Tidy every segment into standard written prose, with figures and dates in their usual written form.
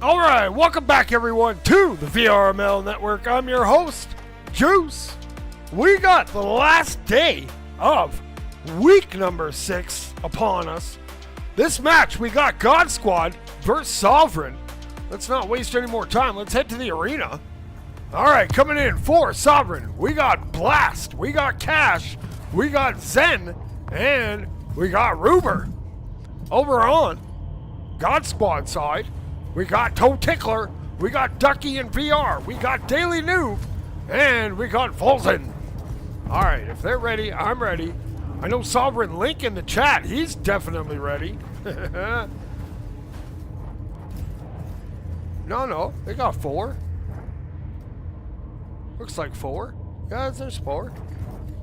Alright, welcome back everyone to the VRML Network. I'm your host, Juice. We got the last day of week number 6 upon us. This match, we got G0D-Squad versus Sovereign. Let's not waste any more time. Let's head to the arena. Alright, coming in for Sovereign, we got Blast, we got Cash, we got Zen, and we got Ruber. Over on G0D-Squad side, we got Toe Tickler, we got Ducky and VR, we got Daily Noob, and we got Volzen. Alright, if they're ready, I'm ready. I know Sovereign Link in the chat, he's definitely ready. No, they got 4. Looks like 4. Yeah, there's 4.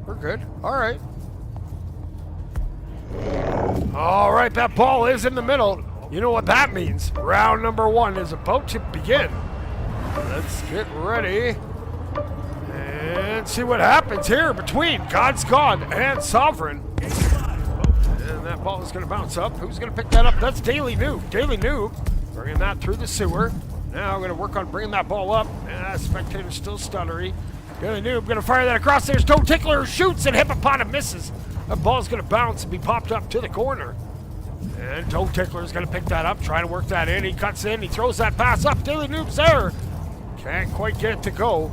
We're good. Alright. Alright, that ball is in the middle. You know what that means. Round number 1 is about to begin. Let's get ready and see what happens here between G0D-Squad and Sovereign. And that ball is going to bounce up. Who's going to pick that up? That's Daily Noob. Daily Noob bringing that through the sewer. Now I'm going to work on bringing that ball up. Spectator's still stuttery. Daily Noob going to fire that across. There's Toe Tickler, shoots, and Hippopotam misses. That ball's going to bounce and be popped up to the corner. And Toe Tickler's going to pick that up, trying to work that in. He cuts in, he throws that pass up. Daily Noob's there. Can't quite get it to go.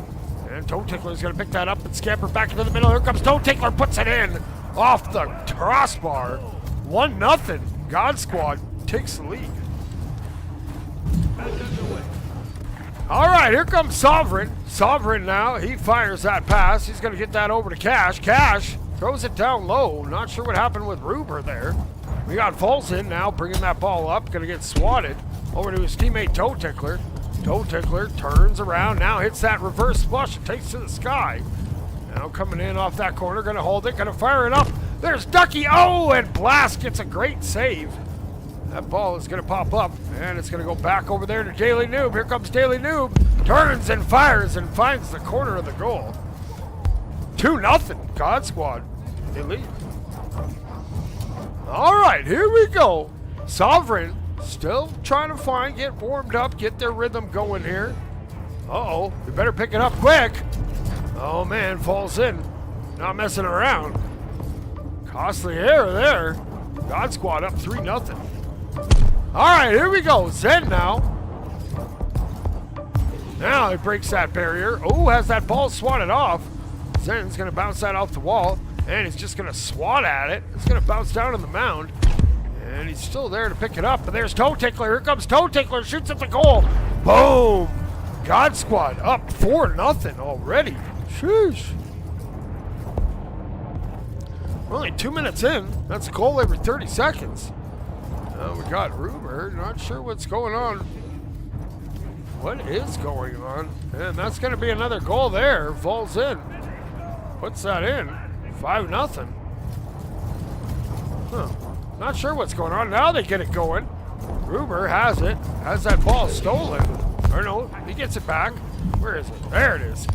And Toe Tickler's going to pick that up and scamper back into the middle. Here comes Toe Tickler, puts it in off the crossbar. 1-0. G0D-Squad takes the lead. Alright, here comes Sovereign. Sovereign now, he fires that pass. He's going to get that over to Cash. Cash throws it down low. Not sure what happened with Ruber there. We got Volzen now bringing that ball up. Going to get swatted over to his teammate Toe Tickler. Toe Tickler turns around, now hits that reverse flush and takes to the sky. Now coming in off that corner, going to hold it, going to fire it up. There's Ducky. Oh, and Blast gets a great save. That ball is going to pop up, and it's going to go back over there to Daily Noob. Here comes Daily Noob. Turns and fires and finds the corner of the goal. 2-0. G0D-Squad. They lead. Alright, here we go. Sovereign still trying to get warmed up, get their rhythm going here. Uh-oh, we better pick it up quick. Oh man, falls in. Not messing around. Costly error there. G0D-Squad up 3-0. Alright, here we go. Zen now. Now he breaks that barrier. Oh, has that ball swatted off. Zen's going to bounce that off the wall. And he's just going to swat at it. It's going to bounce down on the mound. And he's still there to pick it up. And there's Toe Tickler. Here comes Toe Tickler. Shoots at the goal. Boom. G0D-Squad up 4-0 already. Sheesh. We're only 2 minutes in. That's a goal every 30 seconds. We got Ruber. Not sure what's going on. What is going on? And that's going to be another goal there. Falls in. Puts that in. 5-0. Huh. Not sure what's going on. Now they get it going. Ruber has it. Has that ball stolen. Or no, he gets it back. Where is it? There it is.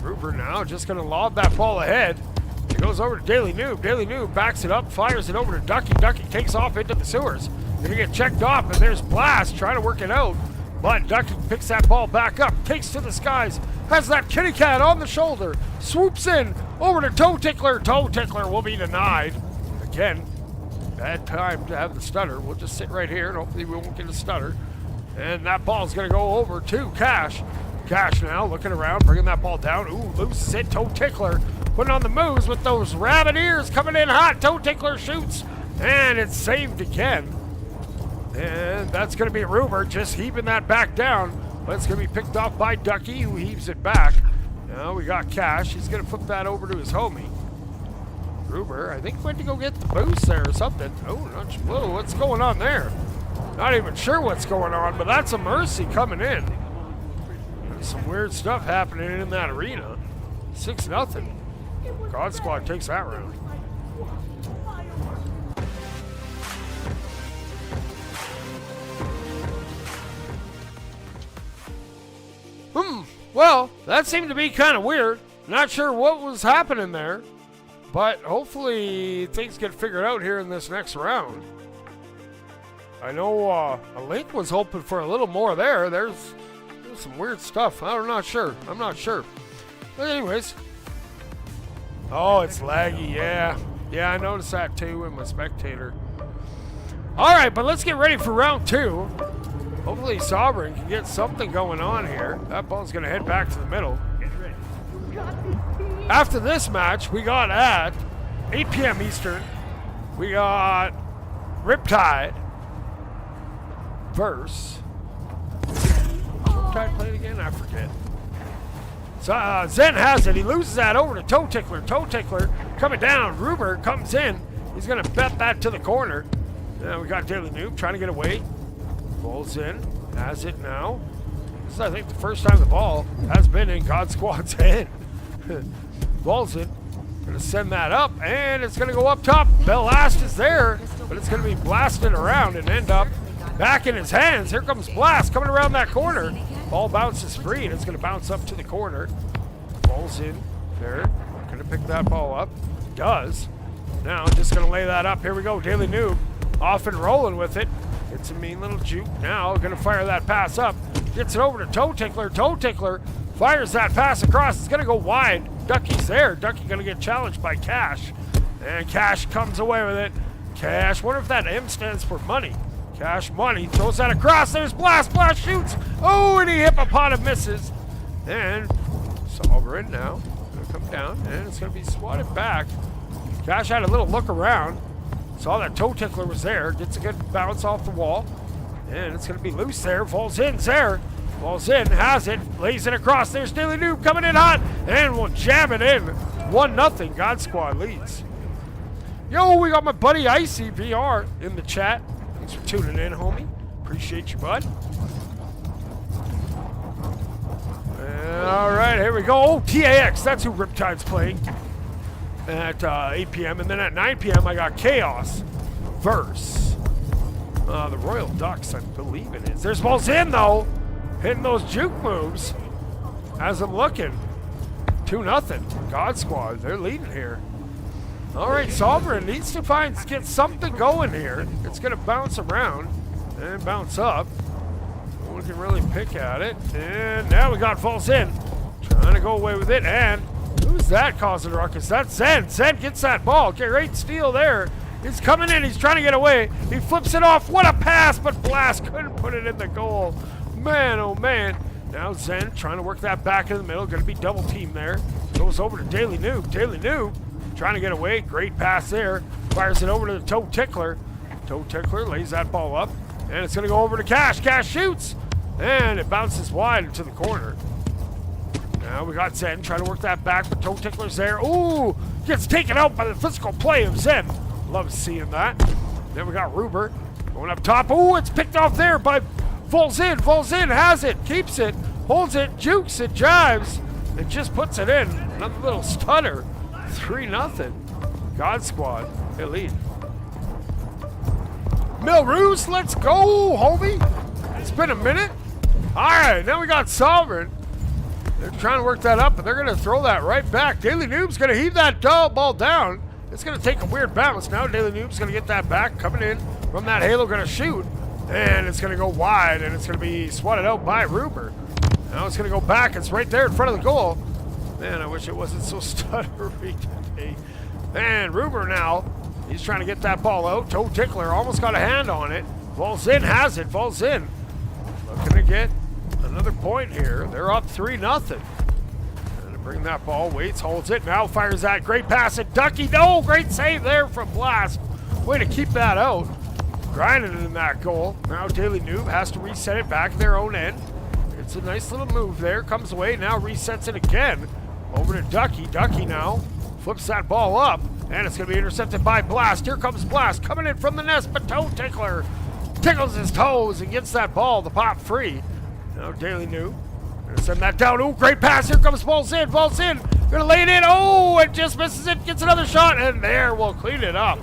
Ruber now just going to lob that ball ahead. It goes over to Daily Noob. Daily Noob backs it up, fires it over to Ducky. Ducky takes off into the sewers. Gonna get checked off, and there's Blast trying to work it out. But Ducky picks that ball back up, takes to the skies, has that kitty cat on the shoulder, swoops in over to Toe Tickler. Toe Tickler will be denied. Again, bad time to have the stutter. We'll just sit right here and hopefully we won't get a stutter. And that ball's going to go over to Cash. Cash now looking around, bringing that ball down. Ooh, loses it. Toe Tickler putting on the moves with those rabbit ears coming in hot. Toe Tickler shoots, and it's saved again. And that's going to be Ruber just heaving that back down. But it's going to be picked off by Ducky, who heaves it back. Now we got Cash. He's going to flip that over to his homie. Ruber, I think, went to go get the boost there or something. Oh, not sure. Whoa, what's going on there? Not even sure what's going on, but that's a mercy coming in. There's some weird stuff happening in that arena. 6-0. G0D-Squad takes that round. Well, that seemed to be kind of weird. Not sure what was happening there, but hopefully things get figured out here in this next round. I know a Link was hoping for a little more there. There's some weird stuff. I'm not sure. But anyways. Oh, it's laggy. Yeah. Yeah, I noticed that too in my spectator. All right, but let's get ready for round 2. Hopefully Sovereign can get something going on here. That ball's going to head back to the middle. After this match, we got at 8 p.m. Eastern, we got Riptide versus... Riptide played again? I forget. So Zen has it. He loses that over to Toe Tickler. Toe Tickler coming down. Ruber comes in. He's going to bet that to the corner. Now we got Daily Noob trying to get away. Ball's in. Has it now. This is, I think, the first time the ball has been in God Squad's hand. Ball's in. Going to send that up, and it's going to go up top. Blast is there, but it's going to be blasted around and end up back in his hands. Here comes Blast coming around that corner. Ball bounces free, and it's going to bounce up to the corner. Ball's in there. Going to pick that ball up. Does. Now just going to lay that up. Here we go. Daily Noob off and rolling with it. It's a mean little juke. Now going to fire that pass up. Gets it over to Toe Tickler. Toe Tickler fires that pass across. It's going to go wide. Ducky's there. Ducky going to get challenged by Cash. And Cash comes away with it. Cash. Wonder if that M stands for money. Cash money. Throws that across. There's Blast. Blast shoots. Oh, and he Hippopotamus misses. And Sovereign now going to come down. And it's going to be swatted back. Cash had a little look around. Saw that Toe Tickler was there. Gets a good bounce off the wall. And it's going to be loose there. Falls in there. Falls in. Has it. Lays it across. There's Daily Noob coming in hot. And we'll jam it in. 1-0. God Squad leads. Yo, we got my buddy Icy VR in the chat. Thanks for tuning in, homie. Appreciate you, bud. All right, here we go. Oh, TAX. That's who Riptide's playing at 8 p.m. And then at 9 p.m. I got Chaos versus the Royal Ducks, I believe it is. There's balls in, though. Hitting those juke moves as I'm looking. 2-0. God Squad, they're leading here. All right, Sovereign needs to get something going here. It's going to bounce around and bounce up. No one can really pick at it. And now we got falls in. Trying to go away with it. And who's that causing a ruckus? That's Zen. Zen gets that ball. Great steal there. He's coming in. He's trying to get away. He flips it off. What a pass, but Blast couldn't put it in the goal. Man, oh man. Now Zen trying to work that back in the middle. Going to be double teamed there. Goes over to Daily Noob. Daily Noob trying to get away. Great pass there. Fires it over to the Toe Tickler. Toe Tickler lays that ball up. And it's going to go over to Cash. Cash shoots. And it bounces wide into the corner. Now we got Zen trying to work that back, but Toe Tickler's there. Ooh, gets taken out by the physical play of Zen. Love seeing that. Then we got Ruber going up top. Ooh, it's picked off there by falls in, has it, keeps it, holds it, jukes it, jives, and just puts it in. Another little stutter. 3-0. God Squad, they lead. Milruse, let's go, homie. It's been a minute. All right, now we got Sovereign. They're trying to work that up, but they're going to throw that right back. Daily Noob's going to heave that ball down. It's going to take a weird bounce. Now Daily Noob's going to get that back, coming in from that halo, going to shoot. And it's going to go wide, and it's going to be swatted out by Ruber. Now it's going to go back. It's right there in front of the goal. Man, I wish it wasn't so stuttery today. And Ruber now, he's trying to get that ball out. Toe Tickler almost got a hand on it. Falls in, has it, falls in. Looking to get another point here. They're up 3-0. Trying to bring that ball, waits, holds it, now fires that great pass at Ducky. No, great save there from Blast. Way to keep that out. Grinding in that goal. Now Daily Noob has to reset it back their own end. It's a nice little move there. Comes away, now resets it again. Over to Ducky. Ducky now flips that ball up. And it's going to be intercepted by Blast. Here comes Blast coming in from the nest, but Toe Tickler tickles his toes and gets that ball to pop free. Now Daily Noob going to send that down. Oh, great pass. Here comes falls in. Going to lay it in. Oh, it just misses it. Gets another shot. And there, we'll clean it up.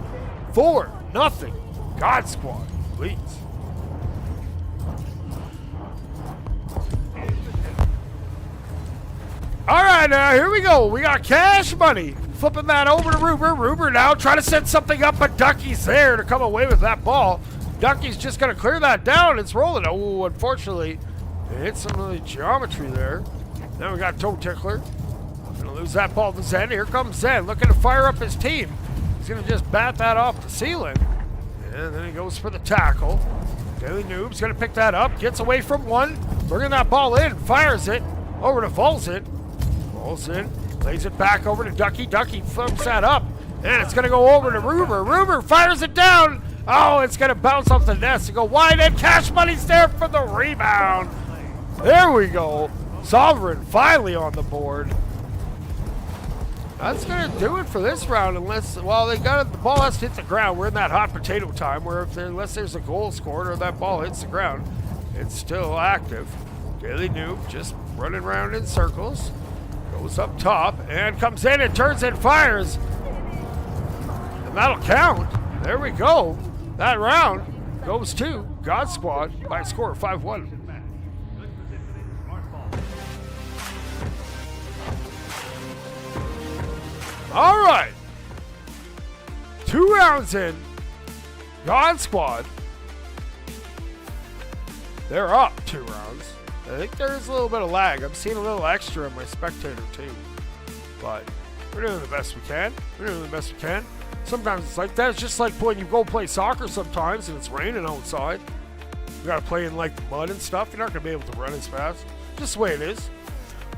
4-0. God Squad leads. All right, now here we go. We got Cash Money flipping that over to Ruber. Ruber now trying to set something up, but Ducky's there to come away with that ball. Ducky's just going to clear that down. It's rolling. Oh, unfortunately, it hit some of the geometry there. Now we got Toe Tickler. Going to lose that ball to Zen. Here comes Zen looking to fire up his team. He's going to just bat that off the ceiling. And then he goes for the tackle. Daily Noob's going to pick that up. Gets away from one. Bringing that ball in. Fires it. Over to Volzin. Volzin lays it back over to Ducky. Ducky flips that up. And it's going to go over to Ruber. Ruber fires it down. Oh, it's going to bounce off the nest and go wide. And Cash Money's there for the rebound. There we go. Sovereign finally on the board. That's going to do it for this round unless, well, the ball has to hit the ground. We're in that hot potato time where unless there's a goal scored or that ball hits the ground, it's still active. Daily Noob just running around in circles. Goes up top and comes in and turns and fires. And that'll count. There we go. That round goes to God Squad by a score of 5-1. All right. 2 rounds in. God Squad. They're up 2 rounds. I think there's a little bit of lag. I'm seeing a little extra in my spectator too. But we're doing the best we can. Sometimes it's like that. It's just like when you go play soccer sometimes and it's raining outside. You gotta play in like the mud and stuff. You're not gonna be able to run as fast. Just the way it is.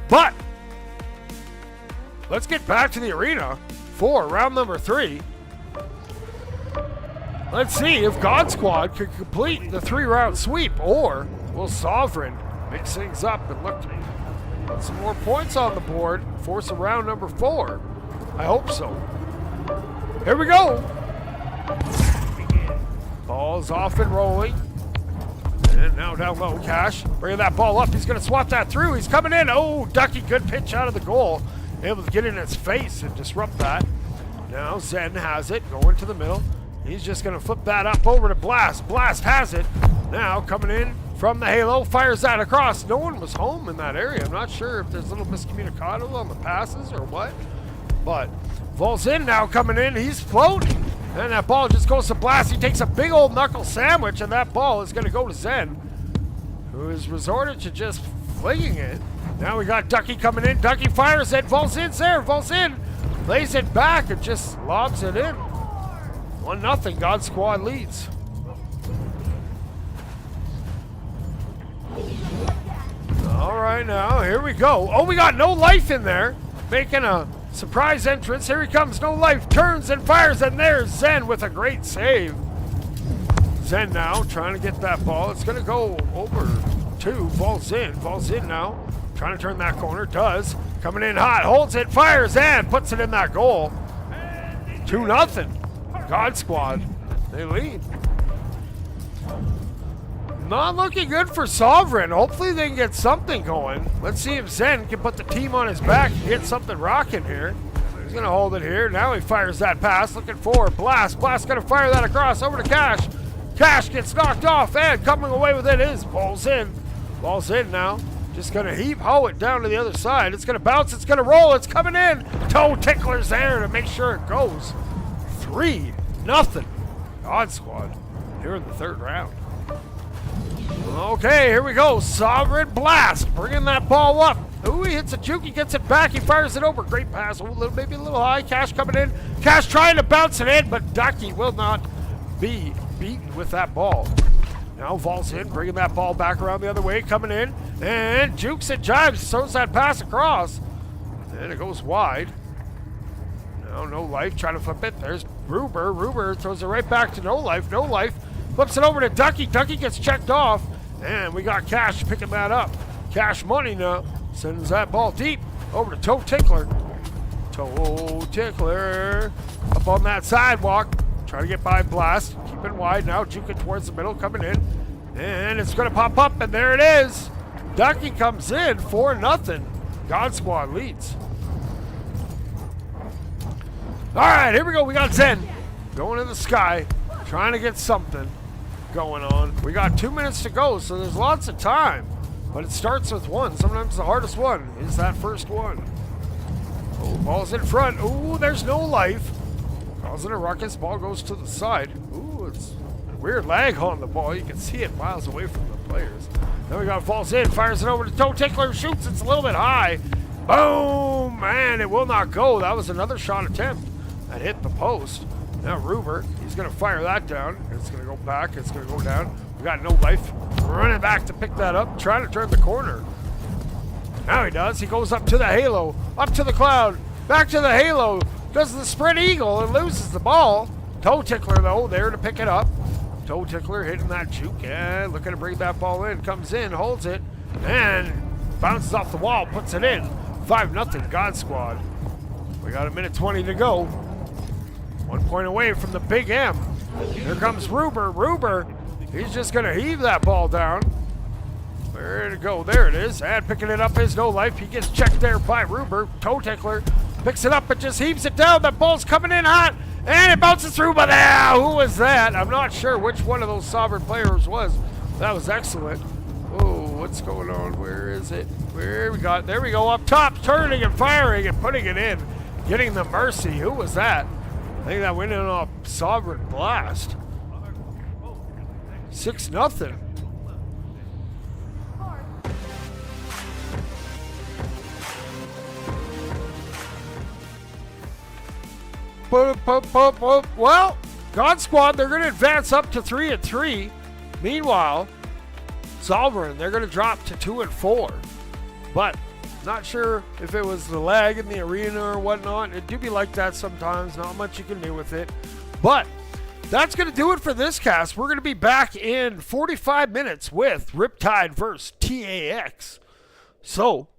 But let's get back to the arena for round number 3. Let's see if God Squad can complete the 3-round sweep, or will Sovereign mix things up and look to put some more points on the board, force a round number 4. I hope so. Here we go. Ball's off and rolling. And now down low, Cash. Bringing that ball up. He's going to swap that through. He's coming in. Oh, Ducky, good pitch out of the goal. Able to get in its face and disrupt that. Now Zen has it. Going to the middle. He's just going to flip that up over to Blast. Blast has it. Now coming in from the halo. Fires that across. No one was home in that area. I'm not sure if there's a little miscommunicado on the passes or what. But Volzin now coming in. He's floating. And that ball just goes to Blast. He takes a big old knuckle sandwich, and that ball is going to go to Zen, who has resorted to just flinging it. Now we got Ducky coming in. Ducky fires it. Volzin's there. Volzin lays it back and just lobs it in. 1-0. God Squad leads. All right, now here we go. Oh, we got No Life in there, making a surprise entrance. Here he comes. No Life turns and fires, and there's Zen with a great save. Zen now trying to get that ball. It's going to go over to Volzin. Volzin now trying to turn that corner. Does. Coming in hot. Holds it. Fires and puts it in that goal. 2-0. God Squad. They lead. Not looking good for Sovereign. Hopefully they can get something going. Let's see if Zen can put the team on his back and get something rocking here. He's going to hold it here. Now he fires that pass. Looking for Blast. Blast going to fire that across over to Cash. Cash gets knocked off, and coming away with it is Ball's in. Ball's in now. Just going to heave-ho it down to the other side. It's going to bounce. It's going to roll. It's coming in. Toe Tickler's there to make sure it goes. 3-0. God Squad here in the 3rd round. Okay, here we go. Sovereign Blast bringing that ball up. Ooh, he hits a juke. He gets it back. He fires it over. Great pass. Maybe a little high. Cash coming in. Cash trying to bounce it in, but Ducky will not be beaten with that ball. Now Vol's in, bringing that ball back around the other way. Coming in, and jukes and jives. Throws that pass across. And it goes wide. Now No Life trying to flip it. There's Ruber. Ruber throws it right back to No Life. No Life flips it over to Ducky. Ducky gets checked off. And we got Cash picking that up. Cash Money now sends that ball deep over to Toe Tickler. Toe Tickler up on that sidewalk. Trying to get by Blast. Keeping wide now. Juking towards the middle. Coming in. And it's going to pop up. And there it is. Ducky comes in 4-0. God Squad leads. All right, here we go. We got Zen going in the sky. Trying to get something going on. We got 2 minutes to go, so there's lots of time. But it starts with one. Sometimes the hardest one is that first one. Oh, ball's in front. Ooh, there's No Life. Causing a ruckus. Ball goes to the side. Ooh, it's Weird lag on the ball. You can see it miles away from the players. Then we got falls in, fires it over to Toe Tickler, shoots. It's a little bit high. Boom! Man, it will not go. That was another shot attempt that hit the post. Now Ruber, he's going to fire that down. It's going to go back. It's going to go down. We got no life. Running back to pick that up, trying to turn the corner. Now he does. He goes up to the halo, up to the cloud, back to the halo. Does the spread eagle and loses the ball. Toe Tickler, though, there to pick it up. Toe Tickler hitting that juke and looking to bring that ball in. Comes in, holds it, and bounces off the wall, puts it in. 5-0 God Squad. We got 1:20 to go. 1 point away from the big M. Here comes Ruber. Ruber, he's just going to heave that ball down. Where'd it go? There it is. And picking it up is no life. He gets checked there by Ruber. Toe Tickler picks it up and just heaves it down. That ball's coming in hot. And it bounces through, but who was that? I'm not sure which one of those Sovereign players was. That was excellent. Oh, what's going on? Where is it? Where we got? There we go, up top, turning and firing and putting it in. Getting the mercy. Who was that? I think that went in on a Sovereign blast. 6-0. Well, God Squad, they're going to advance up to 3-3. Meanwhile, Sovereign, they're going to drop to 2-4. But not sure if it was the lag in the arena or whatnot. It do be like that sometimes. Not much you can do with it. But that's going to do it for this cast. We're going to be back in 45 minutes with Riptide vs. TAX. So,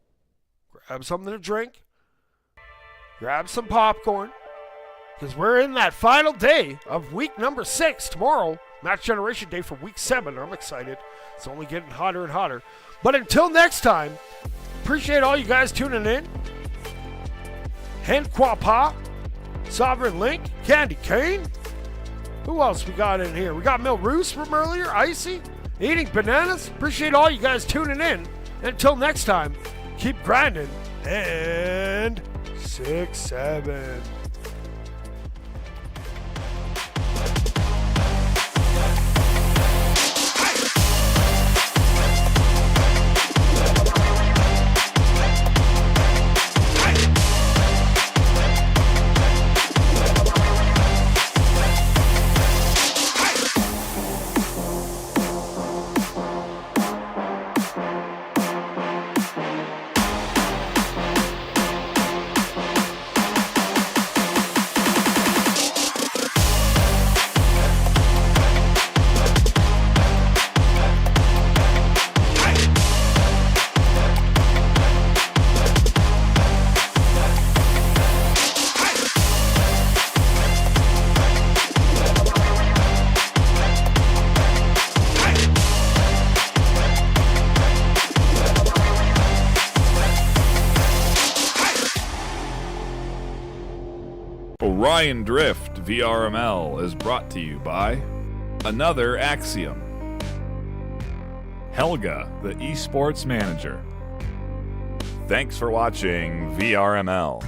grab something to drink. Grab some popcorn. Because we're in that final day of week number 6 tomorrow. Match Generation Day for week 7. I'm excited. It's only getting hotter and hotter. But until next time, appreciate all you guys tuning in. Hen Quapa, Sovereign Link, Candy Cane. Who else we got in here? We got Mil Roos from earlier, Icy, Eating Bananas. Appreciate all you guys tuning in. Until next time, keep grinding and 6-7. Orion Drift VRML is brought to you by Another Axiom, Helga, the esports manager. Thanks for watching VRML.